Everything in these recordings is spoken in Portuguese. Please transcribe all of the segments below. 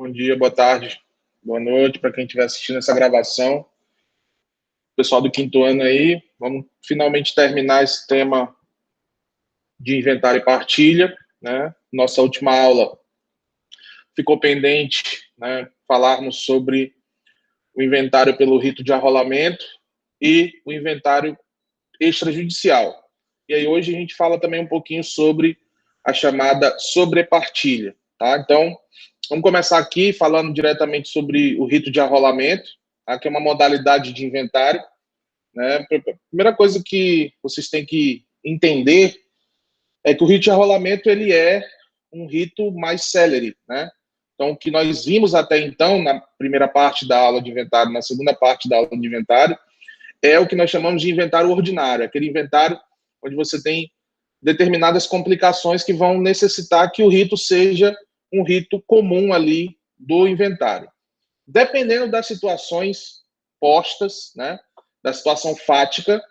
Bom dia, boa tarde, boa noite para quem estiver assistindo essa gravação. Pessoal do quinto ano aí, vamos finalmente terminar esse tema de inventário e partilha, né? Nossa última aula ficou pendente, né? Falarmos sobre o inventário pelo rito de arrolamento e o inventário extrajudicial. E aí hoje a gente fala também um pouquinho sobre a chamada sobrepartilha, tá? Então, vamos começar aqui falando diretamente sobre o rito de arrolamento, tá? Que é uma modalidade de inventário, né? A primeira coisa que vocês têm que entender é que o rito de arrolamento ele é um rito mais célere, né? Então, o que nós vimos até então, na primeira parte da aula de inventário, na segunda parte da aula de inventário, é o que nós chamamos de inventário ordinário, aquele inventário onde você tem determinadas complicações que vão necessitar que o rito seja um rito comum ali do inventário. Dependendo das situações postas, né, da situação fática,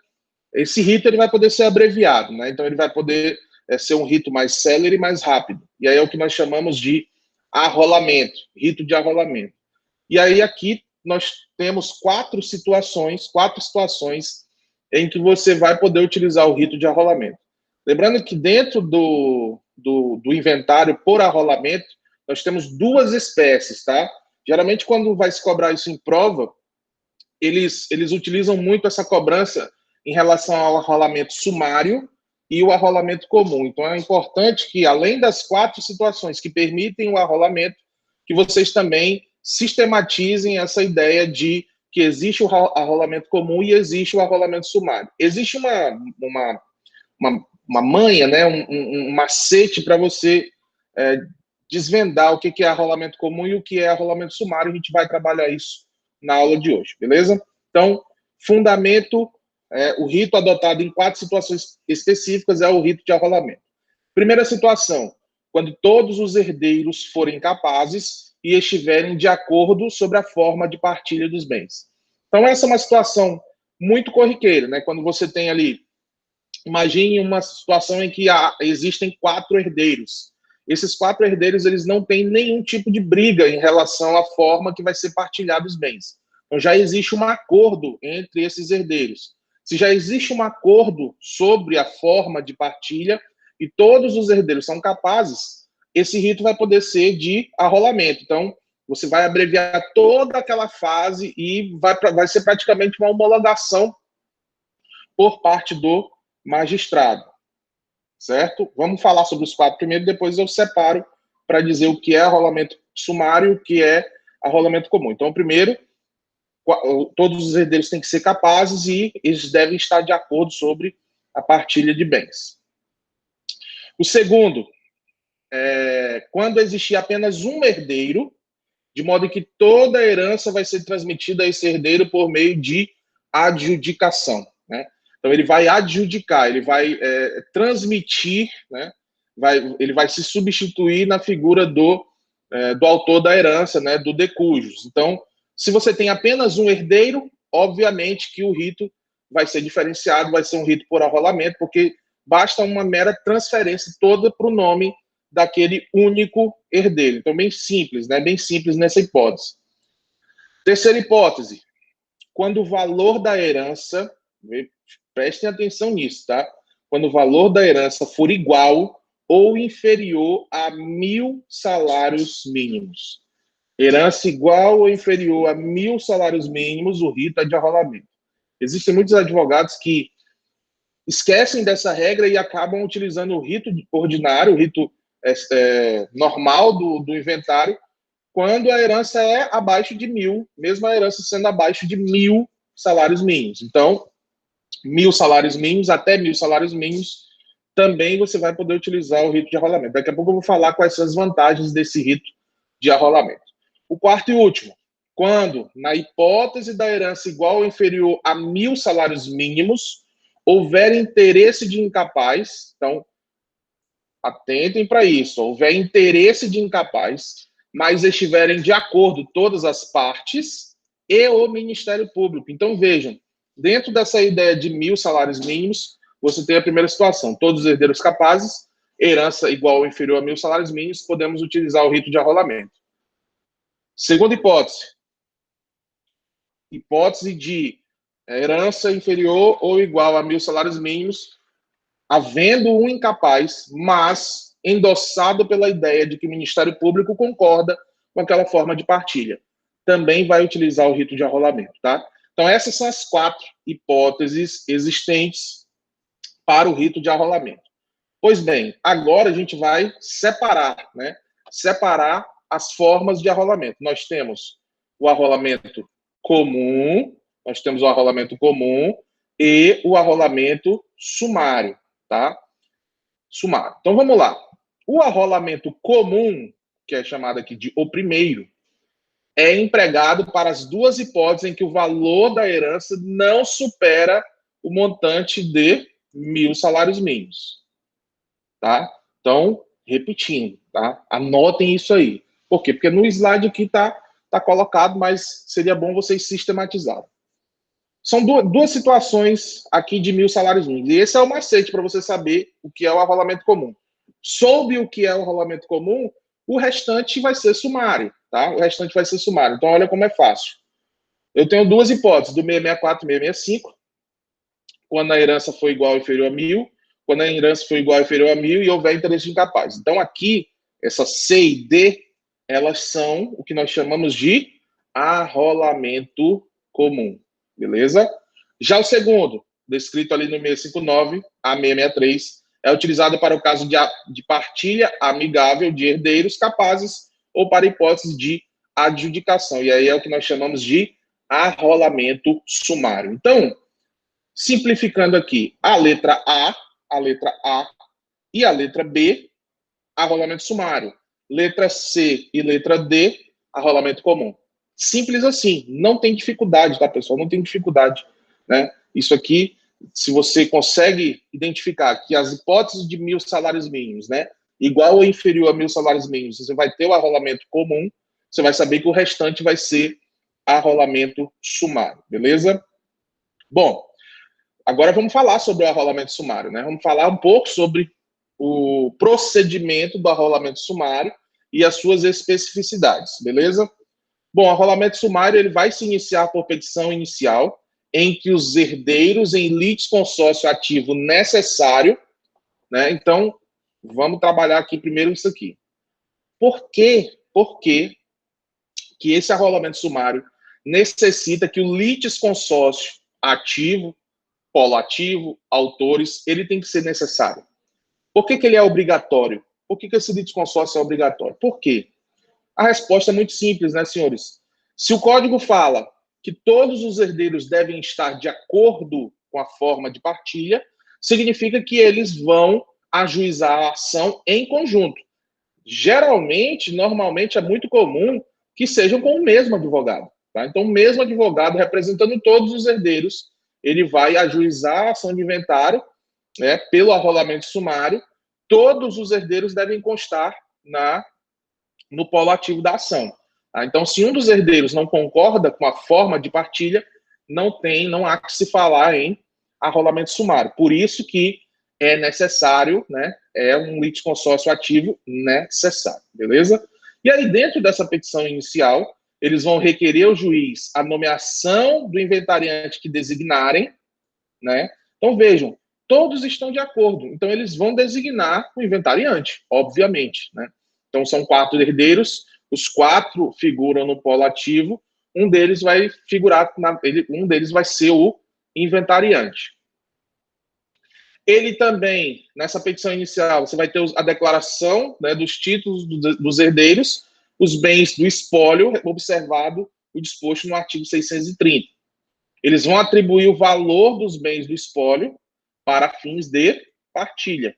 esse rito ele vai poder ser abreviado, né? Então ele vai poder ser um rito mais célere e mais rápido. E aí é o que nós chamamos de arrolamento, rito de arrolamento. E aí aqui nós temos quatro situações em que você vai poder utilizar o rito de arrolamento. Lembrando que dentro do inventário por arrolamento, nós temos duas espécies, tá? Geralmente, quando vai se cobrar isso em prova, eles utilizam muito essa cobrança em relação ao arrolamento sumário e o arrolamento comum. Então, é importante que, além das quatro situações que permitem o arrolamento, que vocês também sistematizem essa ideia de que existe o arrolamento comum e existe o arrolamento sumário. Existe uma manha, né, um macete para você desvendar o que é arrolamento comum e o que é arrolamento sumário. A gente vai trabalhar isso na aula de hoje, beleza? Então, fundamento, o rito adotado em quatro situações específicas é o rito de arrolamento. Primeira situação, quando todos os herdeiros forem capazes e estiverem de acordo sobre a forma de partilha dos bens. Então, essa é uma situação muito corriqueira, né? Quando você tem ali, imagine uma situação em que existem quatro herdeiros. Esses quatro herdeiros, eles não têm nenhum tipo de briga em relação à forma que vai ser partilhado os bens. Então, já existe um acordo entre esses herdeiros. Se já existe um acordo sobre a forma de partilha e todos os herdeiros são capazes, esse rito vai poder ser de arrolamento. Então, você vai abreviar toda aquela fase e vai ser praticamente uma homologação por parte do magistrado, certo? Vamos falar sobre os quatro primeiro, depois eu separo para dizer o que é arrolamento sumário e o que é arrolamento comum. Então, primeiro, todos os herdeiros têm que ser capazes e eles devem estar de acordo sobre a partilha de bens. O segundo, quando existir apenas um herdeiro, de modo que toda a herança vai ser transmitida a esse herdeiro por meio de adjudicação, né? Então, ele vai adjudicar, ele vai transmitir, né? Ele vai se substituir na figura do autor da herança, né? Do de cujus. Então, se você tem apenas um herdeiro, obviamente que o rito vai ser diferenciado, vai ser um rito por arrolamento, porque basta uma mera transferência toda para o nome daquele único herdeiro. Então, bem simples, né? Bem simples nessa hipótese. Terceira hipótese, quando o valor da herança, prestem atenção nisso, tá? Quando o valor da herança for igual ou inferior a 1.000 salários mínimos. Herança igual ou inferior a 1.000 salários mínimos, o rito é de arrolamento. Existem muitos advogados que esquecem dessa regra e acabam utilizando o rito ordinário, o rito normal do inventário, quando a herança é abaixo de 1.000, mesmo a herança sendo abaixo de 1.000 salários mínimos. Então, 1.000 salários mínimos, até 1.000 salários mínimos, também você vai poder utilizar o rito de arrolamento. Daqui a pouco eu vou falar quais são as vantagens desse rito de arrolamento. O quarto e último, quando, na hipótese da herança igual ou inferior a 1.000 salários mínimos, houver interesse de incapaz, então, atentem para isso, houver interesse de incapaz, mas estiverem de acordo todas as partes e o Ministério Público. Então, vejam, dentro dessa ideia de 1.000 salários mínimos, você tem a primeira situação, todos os herdeiros capazes, herança igual ou inferior a 1.000 salários mínimos, podemos utilizar o rito de arrolamento. Segunda hipótese. Hipótese de herança inferior ou igual a 1.000 salários mínimos, havendo um incapaz, mas endossado pela ideia de que o Ministério Público concorda com aquela forma de partilha. Também vai utilizar o rito de arrolamento, tá? Então, essas são as 4 hipóteses existentes para o rito de arrolamento. Pois bem, agora a gente vai separar, né? Separar as formas de arrolamento. Nós temos o arrolamento comum, e o arrolamento sumário, tá? Sumário. Então, vamos lá. O arrolamento comum, que é chamado aqui de o primeiro, é empregado para as 2 hipóteses em que o valor da herança não supera o montante de 1.000 salários mínimos, tá? Então, repetindo, tá? Anotem isso aí. Por quê? Porque no slide aqui tá colocado, mas seria bom vocês sistematizarem. São duas situações aqui de 1.000 salários mínimos. E esse é o macete para você saber o que é o arrolamento comum. Soube o que é o arrolamento comum, o restante vai ser sumário, tá? O restante vai ser sumário. Então, olha como é fácil. Eu tenho 2 hipóteses, do 664 e 665, quando a herança for igual ou inferior a 1.000, quando a herança for igual ou inferior a 1.000 e houver interesse incapaz. Então, aqui, essas C e D, elas são o que nós chamamos de arrolamento comum. Beleza? Já o segundo, descrito ali no 659 a 663, é utilizado para o caso de partilha amigável de herdeiros capazes ou para hipótese de adjudicação. E aí é o que nós chamamos de arrolamento sumário. Então, simplificando aqui, a letra A e a letra B, arrolamento sumário. Letra C e letra D, arrolamento comum. Simples assim, não tem dificuldade, tá, pessoal? Não tem dificuldade, né? Isso aqui, se você consegue identificar que as hipóteses de 1.000 salários mínimos, né, igual ou inferior a 1.000 salários mínimos, você vai ter o arrolamento comum, você vai saber que o restante vai ser arrolamento sumário, beleza? Bom, agora vamos falar sobre o arrolamento sumário, né? Vamos falar um pouco sobre o procedimento do arrolamento sumário e as suas especificidades, beleza? Bom, o arrolamento sumário ele vai se iniciar por petição inicial, em que os herdeiros em litisconsórcio ativo necessário, né? Então, vamos trabalhar aqui primeiro isso aqui. Por que esse arrolamento sumário necessita que o litisconsórcio ativo, polo ativo, autores, ele tem que ser necessário? Por que ele é obrigatório? Por que esse litisconsórcio é obrigatório? Por quê? A resposta é muito simples, né, senhores? Se o código fala que todos os herdeiros devem estar de acordo com a forma de partilha, significa que eles vão ajuizar a ação em conjunto. Geralmente, normalmente, é muito comum que sejam com o mesmo advogado. Tá? Então, o mesmo advogado representando todos os herdeiros, ele vai ajuizar a ação de inventário, né, pelo arrolamento sumário. Todos os herdeiros devem constar no polo ativo da ação. Tá? Então, se um dos herdeiros não concorda com a forma de partilha, não há que se falar em arrolamento sumário. Por isso que é necessário, né? É um litisconsórcio ativo necessário, beleza? E aí, dentro dessa petição inicial, eles vão requerer ao juiz a nomeação do inventariante que designarem, né? Então, vejam, todos estão de acordo. Então, eles vão designar o inventariante, obviamente, né? Então, são 4 herdeiros, os 4 figuram no polo ativo, um deles vai figurar, um deles vai ser o inventariante. Ele também, nessa petição inicial, você vai ter a declaração, né, dos títulos dos herdeiros, os bens do espólio, observado o disposto no artigo 630. Eles vão atribuir o valor dos bens do espólio para fins de partilha,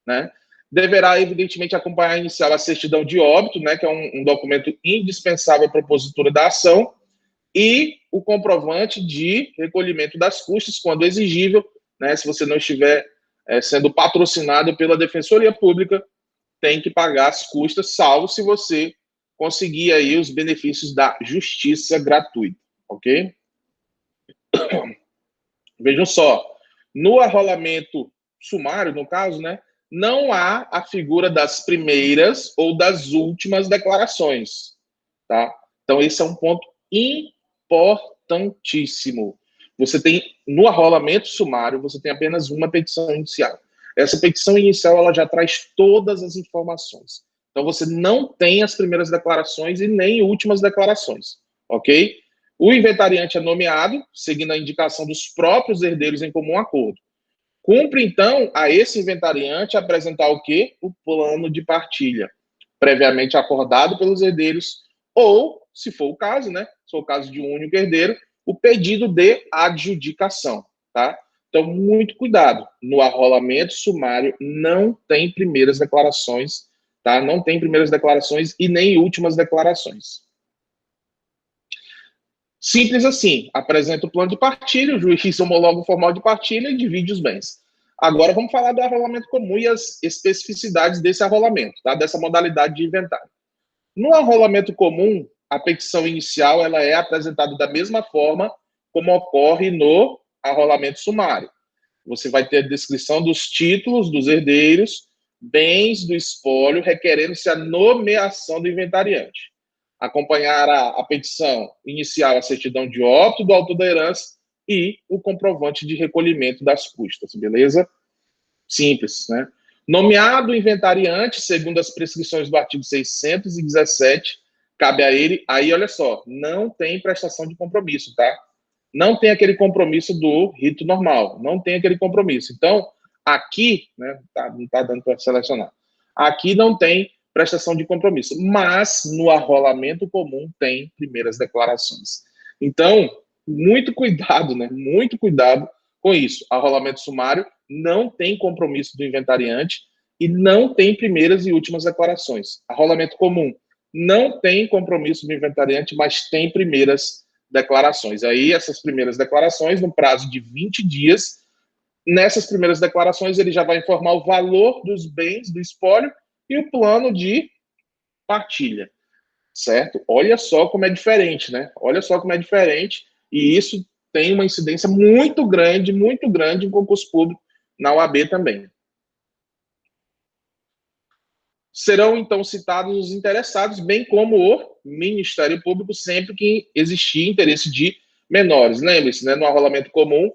né? Deverá, evidentemente, acompanhar inicial a certidão de óbito, né, que é um documento indispensável para a propositura da ação, e o comprovante de recolhimento das custas, quando exigível, né, se você não estiver sendo patrocinado pela Defensoria Pública, tem que pagar as custas, salvo se você conseguir aí os benefícios da justiça gratuita, ok? Vejam só, no arrolamento sumário, no caso, né, não há a figura das primeiras ou das últimas declarações, tá? Então, esse é um ponto importantíssimo. Você tem, no arrolamento sumário, você tem apenas uma petição inicial. Essa petição inicial, ela já traz todas as informações. Então, você não tem as primeiras declarações e nem últimas declarações, ok? O inventariante é nomeado, seguindo a indicação dos próprios herdeiros em comum acordo. Cumpre, então, a esse inventariante apresentar o quê? O plano de partilha, previamente acordado pelos herdeiros, ou, se for o caso, né? Se for o caso de um único herdeiro, o pedido de adjudicação, tá? Então, muito cuidado. No arrolamento sumário não tem primeiras declarações, tá? Não tem primeiras declarações e nem últimas declarações. Simples assim, apresenta o plano de partilha, o juiz homologa o formal de partilha e divide os bens. Agora vamos falar do arrolamento comum e as especificidades desse arrolamento, tá? Dessa modalidade de inventário. No arrolamento comum, a petição inicial ela é apresentada da mesma forma como ocorre no arrolamento sumário. Você vai ter a descrição dos títulos dos herdeiros, bens do espólio, requerendo-se a nomeação do inventariante. Acompanhará a petição inicial a certidão de óbito do autor da herança e o comprovante de recolhimento das custas, beleza? Simples, né? Nomeado o inventariante, segundo as prescrições do artigo 617, cabe a ele, aí olha só, não tem prestação de compromisso, tá? Não tem aquele compromisso do rito normal, não tem aquele compromisso. Então, aqui, né, não está dando para selecionar, aqui não tem prestação de compromisso, mas no arrolamento comum tem primeiras declarações. Então, muito cuidado, né? Muito cuidado com isso. Arrolamento sumário não tem compromisso do inventariante e não tem primeiras e últimas declarações. Arrolamento comum não tem compromisso do inventariante, mas tem primeiras declarações. Aí, essas primeiras declarações, no prazo de 20 dias, nessas primeiras declarações, ele já vai informar o valor dos bens do espólio e o plano de partilha, certo? Olha só como é diferente, né? Olha só como é diferente, e isso tem uma incidência muito grande em concurso público na OAB também. Serão, então, citados os interessados, bem como o Ministério Público, sempre que existir interesse de menores. Lembre-se, né, no arrolamento comum,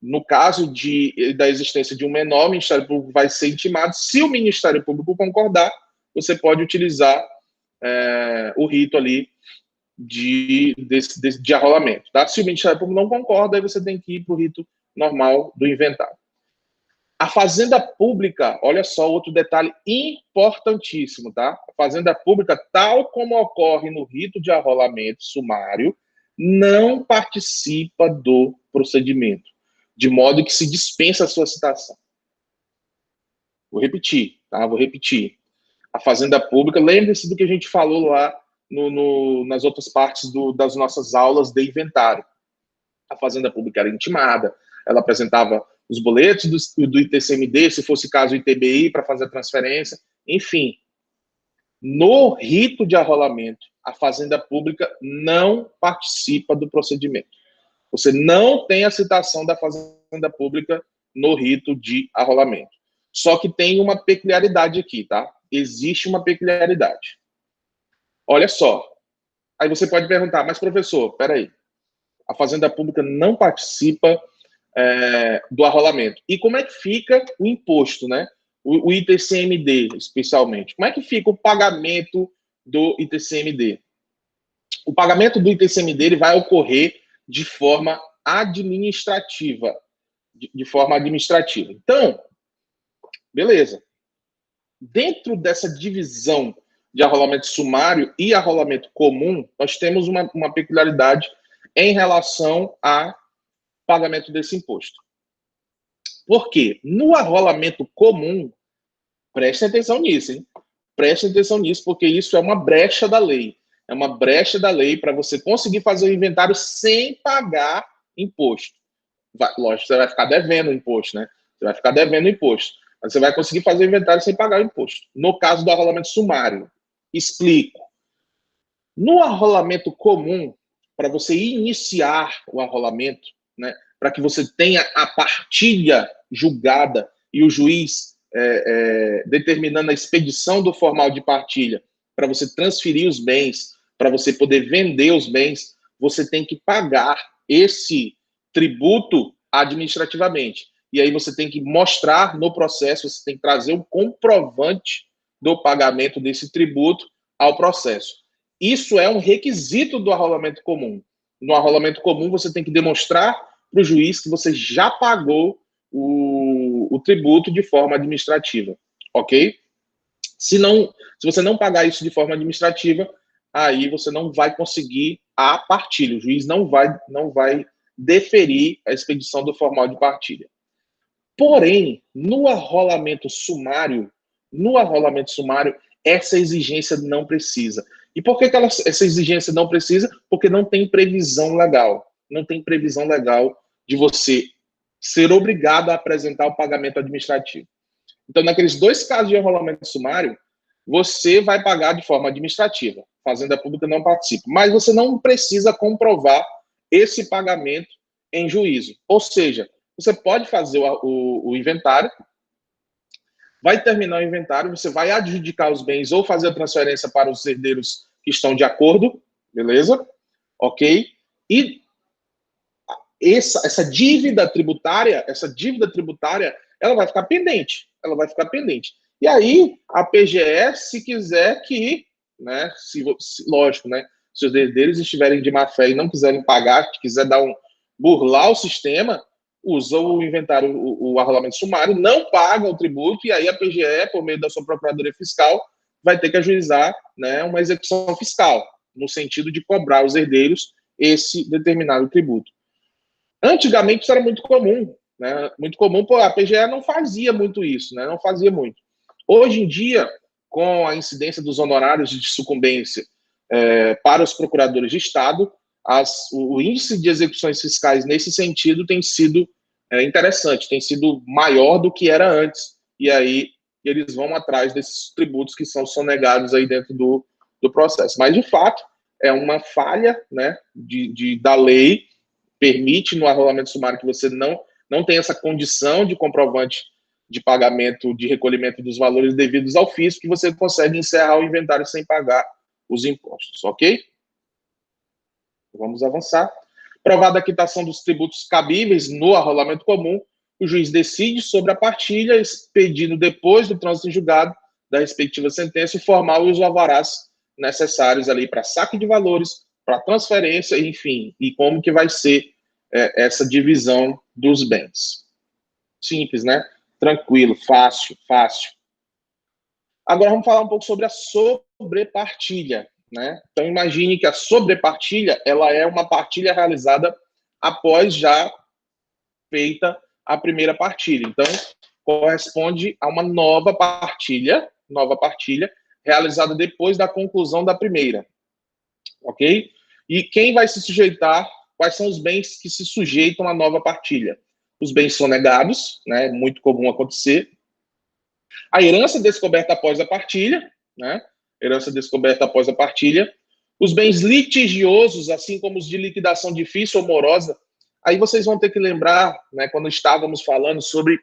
no caso da existência de um menor, o Ministério Público vai ser intimado. Se o Ministério Público concordar, você pode utilizar o rito ali de arrolamento. Tá? Se o Ministério Público não concorda, aí você tem que ir para o rito normal do inventário. A fazenda pública, olha só outro detalhe importantíssimo, tá? A fazenda pública, tal como ocorre no rito de arrolamento sumário, não participa do procedimento, de modo que se dispensa a sua citação. Vou repetir, tá? Vou repetir. A fazenda pública, lembre-se do que a gente falou lá nas outras partes das nossas aulas de inventário. A fazenda pública era intimada, ela apresentava os boletos do ITCMD, se fosse caso ITBI, para fazer a transferência, enfim. No rito de arrolamento, a fazenda pública não participa do procedimento. Você não tem a citação da fazenda pública no rito de arrolamento. Só que tem uma peculiaridade aqui, tá? Existe uma peculiaridade. Olha só. Aí você pode perguntar, mas professor, peraí, a fazenda pública não participa do arrolamento. E como é que fica o imposto, né? O ITCMD, especialmente. Como é que fica o pagamento do ITCMD? O pagamento do ITCMD ele vai ocorrer de forma administrativa. De forma administrativa. Então, beleza. Dentro dessa divisão de arrolamento sumário e arrolamento comum, nós temos uma peculiaridade em relação a pagamento desse imposto. Por quê? No arrolamento comum, prestem atenção nisso, hein? Prestem atenção nisso, porque isso é uma brecha da lei. É uma brecha da lei para você conseguir fazer o inventário sem pagar imposto. Lógico, você vai ficar devendo o imposto, né? Você vai ficar devendo o imposto. Mas você vai conseguir fazer o inventário sem pagar o imposto. No caso do arrolamento sumário, explico. No arrolamento comum, para você iniciar o arrolamento, né, para que você tenha a partilha julgada e o juiz determinando a expedição do formal de partilha, para você transferir os bens para você poder vender os bens, você tem que pagar esse tributo administrativamente. E aí você tem que mostrar no processo, você tem que trazer um comprovante do pagamento desse tributo ao processo. Isso é um requisito do arrolamento comum. No arrolamento comum, você tem que demonstrar para o juiz que você já pagou o tributo de forma administrativa, ok? Se você não pagar isso de forma administrativa, aí você não vai conseguir a partilha. O juiz não vai deferir a expedição do formal de partilha. Porém, no arrolamento sumário, essa exigência não precisa. E por que essa exigência não precisa? Porque não tem previsão legal. Não tem previsão legal de você ser obrigado a apresentar o pagamento administrativo. Então, naqueles dois casos de arrolamento sumário, você vai pagar de forma administrativa. Fazenda Pública não participa. Mas você não precisa comprovar esse pagamento em juízo. Ou seja, você pode fazer o inventário, vai terminar o inventário, você vai adjudicar os bens ou fazer a transferência para os herdeiros que estão de acordo, beleza? Ok? E essa dívida tributária, ela vai ficar pendente. E aí, a PGE, se quiser que, né, lógico, né, se os herdeiros estiverem de má fé e não quiserem pagar, quiser burlar o sistema, usa o inventário, o arrolamento sumário, não paga o tributo, e aí a PGE, por meio da sua Procuradoria Fiscal, vai ter que ajuizar, né, uma execução fiscal, no sentido de cobrar aos herdeiros esse determinado tributo. Antigamente isso era muito comum, né? Muito comum, a PGE não fazia muito isso, né? Não fazia muito. Hoje em dia, com a incidência dos honorários de sucumbência para os procuradores de Estado, o índice de execuções fiscais nesse sentido tem sido interessante, tem sido maior do que era antes. E aí eles vão atrás desses tributos que são sonegados aí dentro do processo. Mas, de fato, é uma falha, né, da lei, permite no arrolamento sumário que você não tem essa condição de comprovante de pagamento, de recolhimento dos valores devidos ao fisco, que você consegue encerrar o inventário sem pagar os impostos, ok? Vamos avançar. Provada a quitação dos tributos cabíveis no arrolamento comum, o juiz decide sobre a partilha, expedindo depois do trânsito em julgado da respectiva sentença o formal e os alvarás necessários ali para saque de valores, para transferência, enfim, e como que vai ser essa divisão dos bens. Simples, né? Tranquilo, fácil. Agora vamos falar um pouco sobre a sobrepartilha, né? Então imagine que a sobrepartilha, ela é uma partilha realizada após já feita a primeira partilha. Então corresponde a uma nova partilha realizada depois da conclusão da primeira, ok? E quem vai se sujeitar? Quais são os bens que se sujeitam à nova partilha? Os bens sonegados, né? Muito comum acontecer. A herança descoberta após a partilha, né? Herança descoberta após a partilha. Os bens litigiosos, assim como os de liquidação difícil ou morosa. Aí vocês vão ter que lembrar, né, quando estávamos falando sobre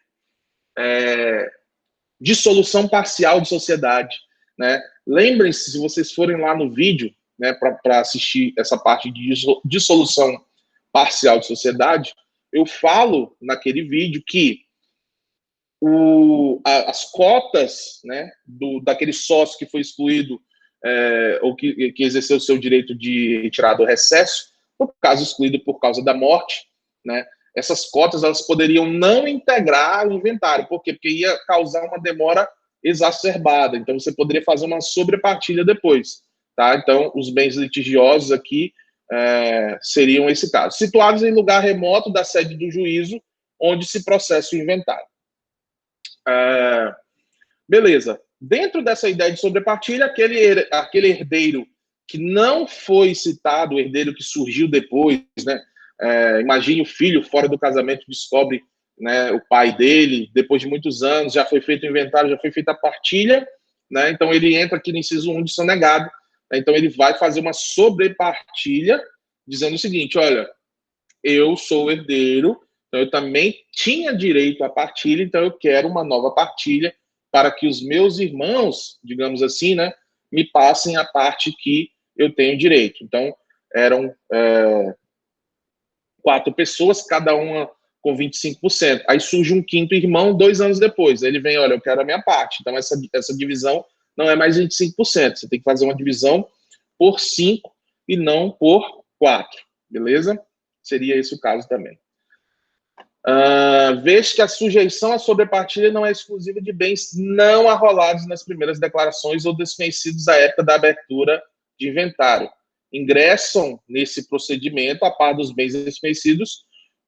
dissolução parcial de sociedade, né? Lembrem-se, se vocês forem lá no vídeo, né, para assistir essa parte de dissolução parcial de sociedade, eu falo naquele vídeo que as cotas, né, daquele sócio que foi excluído ou que exerceu o seu direito de retirada do recesso, no caso excluído por causa da morte, né, essas cotas elas poderiam não integrar o inventário. Por quê? Porque ia causar uma demora exacerbada. Então, você poderia fazer uma sobrepartilha depois. Tá? Então, os bens litigiosos aqui seriam esse caso. Situados em lugar remoto da sede do juízo, onde se processa o inventário. Beleza. Dentro dessa ideia de sobrepartilha, aquele herdeiro que não foi citado, o herdeiro que surgiu depois, né? Imagine o filho fora do casamento descobre, né, o pai dele, depois de muitos anos, já foi feito o inventário, já foi feita a partilha, né? Então ele entra aqui no inciso 1 de sonegado, né? Então ele vai fazer uma sobrepartilha, dizendo o seguinte: olha, eu sou herdeiro, então eu também tinha direito à partilha, então eu quero uma nova partilha para que os meus irmãos, digamos assim, né, me passem a parte que eu tenho direito. Então, eram 4 pessoas, cada uma com 25%. Aí surge um quinto irmão 2 anos depois. Aí ele vem, olha, eu quero a minha parte. Então, essa divisão não é mais 25%. Você tem que fazer uma divisão por 5 e não por 4. Beleza? Seria esse o caso também. Vês que a sujeição à sobrepartilha não é exclusiva de bens não arrolados nas primeiras declarações ou desconhecidos à época da abertura de inventário. Ingressam nesse procedimento, a par dos bens desconhecidos,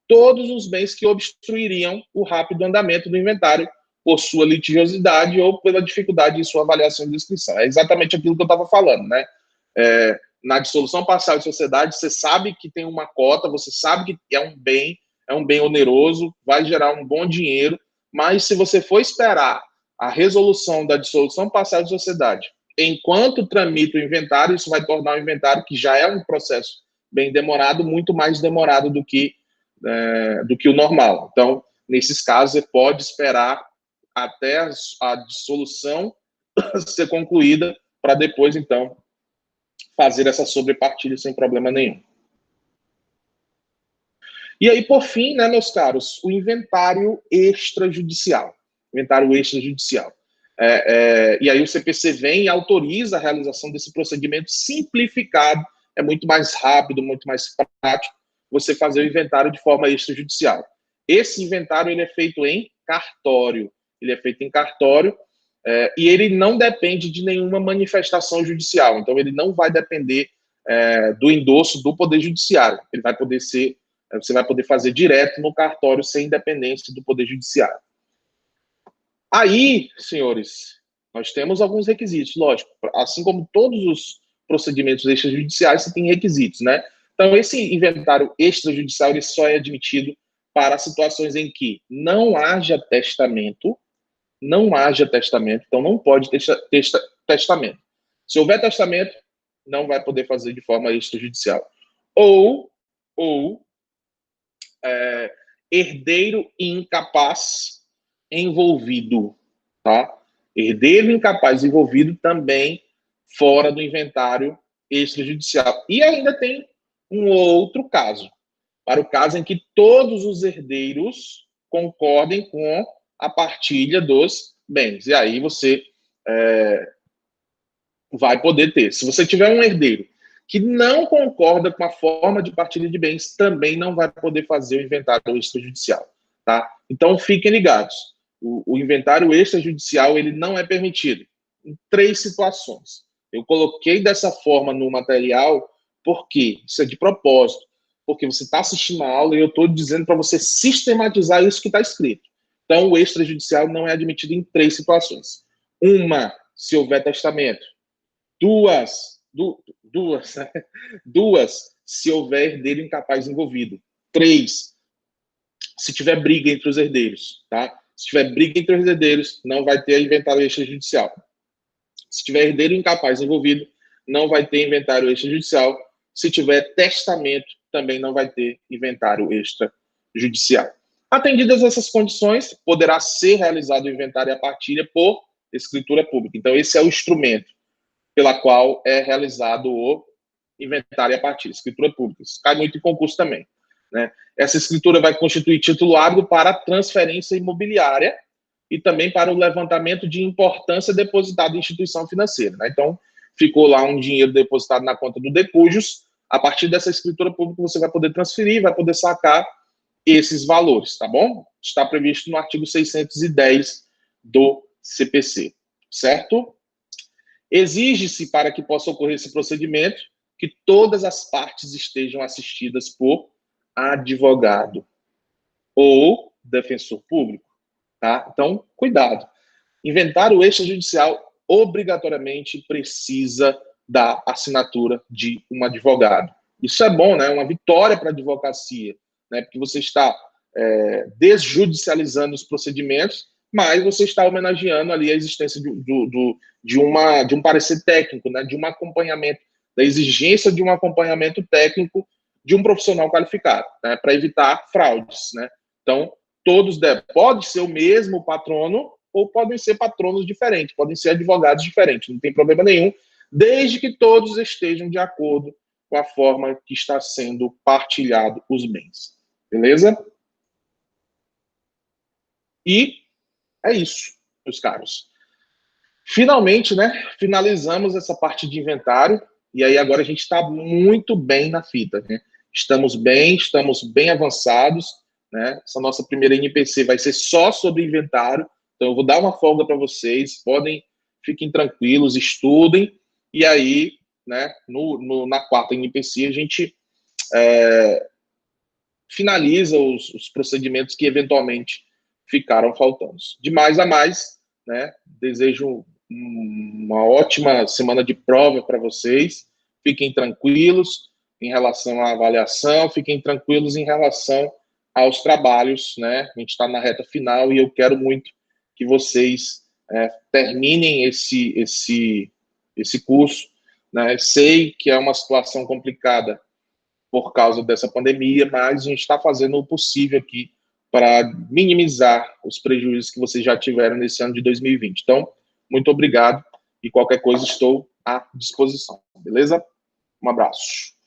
todos os bens que obstruiriam o rápido andamento do inventário por sua litigiosidade ou pela dificuldade em sua avaliação e descrição. É exatamente aquilo que eu estava falando, né? Na dissolução parcial de sociedade, você sabe que tem uma cota, você sabe que é um bem oneroso, vai gerar um bom dinheiro, mas se você for esperar a resolução da dissolução parcial de sociedade, enquanto tramita o inventário, isso vai tornar o inventário, que já é um processo bem demorado, muito mais demorado do que o normal. Então, nesses casos, você pode esperar até a dissolução ser concluída para depois, então, fazer essa sobrepartilha sem problema nenhum. E aí, por fim, né, meus caros, o inventário extrajudicial. Inventário extrajudicial. E aí o CPC vem e autoriza a realização desse procedimento simplificado. É muito mais rápido, muito mais prático você fazer o inventário de forma extrajudicial. Esse inventário ele é feito em cartório. Ele é feito em cartório e ele não depende de nenhuma manifestação judicial. Então, ele não vai depender do endosso do Poder Judiciário. Ele vai poder ser... Você vai poder fazer direto no cartório sem independência do Poder Judiciário. Aí, senhores, nós temos alguns requisitos, lógico. Assim como todos os procedimentos extrajudiciais, você tem requisitos, né? Então, esse inventário extrajudicial ele só é admitido para situações em que não haja testamento, então não pode ter testamento. Se houver testamento, não vai poder fazer de forma extrajudicial. Ou herdeiro incapaz envolvido, tá? Herdeiro incapaz envolvido também fora do inventário extrajudicial. E ainda tem um outro caso, para o caso em que todos os herdeiros concordem com a partilha dos bens. E aí você vai poder ter. Se você tiver um herdeiro que não concorda com a forma de partilha de bens, também não vai poder fazer o inventário extrajudicial, tá? Então, fiquem ligados. O inventário extrajudicial, ele não é permitido em 3 situações. Eu coloquei dessa forma no material, porque isso é de propósito, porque você está assistindo a aula e eu estou dizendo para você sistematizar isso que está escrito. Então, o extrajudicial não é admitido em 3 situações. Uma, se houver testamento. Duas, se houver herdeiro incapaz envolvido. 3, se tiver briga entre os herdeiros, tá? Se tiver briga entre os herdeiros, não vai ter inventário extrajudicial. Se tiver herdeiro incapaz envolvido, não vai ter inventário extrajudicial. Se tiver testamento, também não vai ter inventário extrajudicial. Atendidas essas condições, poderá ser realizado o inventário e a partilha por escritura pública. Então, esse é o instrumento pela qual é realizado o inventário e a partilha, escritura pública. Isso cai muito em concurso também, né? Essa escritura vai constituir título árido para transferência imobiliária e também para o levantamento de importância depositada em instituição financeira, né? Então, ficou lá um dinheiro depositado na conta do Decujus, a partir dessa escritura pública você vai poder transferir, vai poder sacar esses valores, tá bom? Está previsto no artigo 610 do CPC, certo? Exige-se, para que possa ocorrer esse procedimento, que todas as partes estejam assistidas por advogado ou defensor público, tá? Então, cuidado. Inventário extrajudicial obrigatoriamente precisa da assinatura de um advogado. Isso é bom, né? Uma vitória para a advocacia, né? Porque você está desjudicializando os procedimentos, mas você está homenageando ali a existência de um parecer técnico, né? De um acompanhamento, da exigência de um acompanhamento técnico de um profissional qualificado, né? Para evitar fraudes, né? Então, pode ser o mesmo patrono ou podem ser patronos diferentes, podem ser advogados diferentes, não tem problema nenhum, desde que todos estejam de acordo com a forma que está sendo partilhado os bens. Beleza? E é isso, meus caros. Finalmente, né? Finalizamos essa parte de inventário. E aí agora a gente está muito bem na fita, né? Estamos bem avançados, né? Essa nossa primeira NPC vai ser só sobre inventário. Então eu vou dar uma folga para vocês. Fiquem tranquilos, estudem. E aí, né? Na quarta NPC a gente finaliza os procedimentos que eventualmente ficaram faltando. De mais a mais, né? Desejo uma ótima semana de prova para vocês. Fiquem tranquilos em relação à avaliação, fiquem tranquilos em relação aos trabalhos, né? A gente está na reta final e eu quero muito que vocês terminem esse curso, né? Sei que é uma situação complicada por causa dessa pandemia, mas a gente está fazendo o possível aqui para minimizar os prejuízos que vocês já tiveram nesse ano de 2020. Então, muito obrigado e qualquer coisa estou à disposição, beleza? Um abraço.